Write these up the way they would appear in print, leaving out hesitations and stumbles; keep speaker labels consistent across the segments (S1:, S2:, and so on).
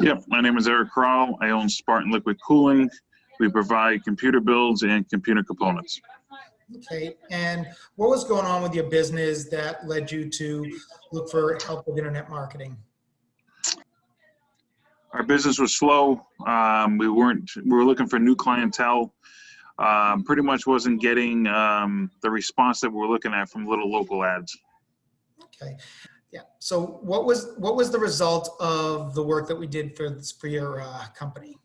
S1: Yep, my name is Erik. I own Spartan Liquid Cooling. We provide computer builds and computer components.
S2: Okay, and what was going on with your business that led you to look for help with internet marketing?
S1: Our business was slow. We were looking for new clientele. Pretty much wasn't getting the response that we were looking at from little local ads.
S2: Okay, yeah. So what was the result of the work that we did for your company?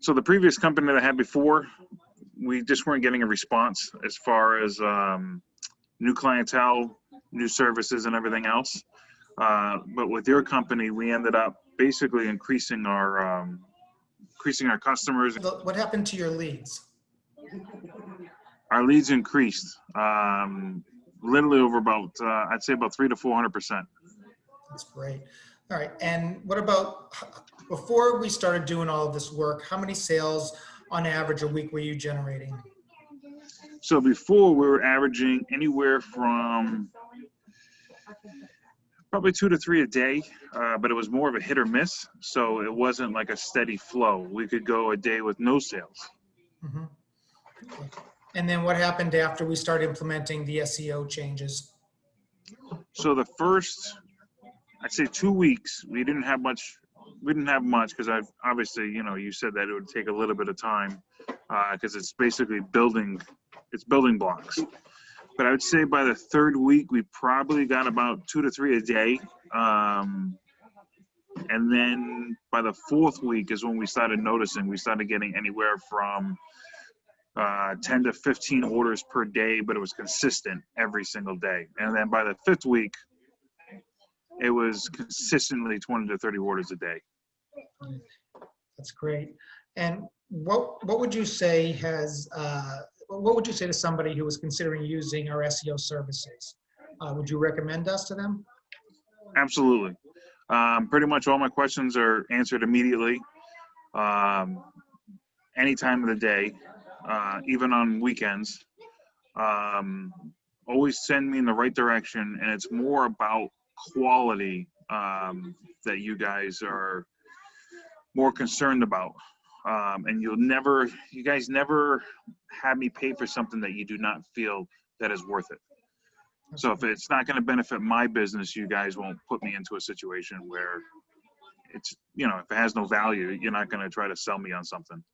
S1: So the previous company that I had before, we just weren't getting a response as far as new clientele, new services, and everything else. But with your company, we ended up basically increasing our customers.
S2: What happened to your leads?
S1: Our leads increased literally over about I'd say about 300 to 400%.
S2: That's great. All right, and what about before we started doing all of this work? How many sales on average a week were you generating?
S1: So before we were averaging anywhere from probably 2 to 3 a day, but it was more of a hit or miss. So it wasn't like a steady flow. We could go a day with no sales.
S2: Mm-hmm. Okay. And then what happened after we started implementing the SEO changes?
S1: So the first, I'd say 2 weeks, we didn't have much. We didn't have much because I've obviously, you said that it would take a little bit of time because it's basically building blocks. But I would say by the third week, we probably got about 2 to 3 a day. And then by the fourth week is when we started noticing, we started getting anywhere from 10 to 15 orders per day, but it was consistent every single day. And then by the fifth week, it was consistently 20 to 30 orders a day.
S2: That's great. And what would you say to somebody who was considering using our SEO services? Would you recommend us to them?
S1: Absolutely. Pretty much all my questions are answered immediately, any time of the day, even on weekends. Always send me in the right direction, and it's more about quality that you guys are more concerned about. And you guys never have me pay for something that you do not feel that is worth it. So if it's not going to benefit my business, you guys won't put me into a situation where it's, if it has no value, you're not going to try to sell me on something.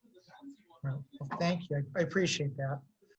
S2: Well, thank you. I appreciate that.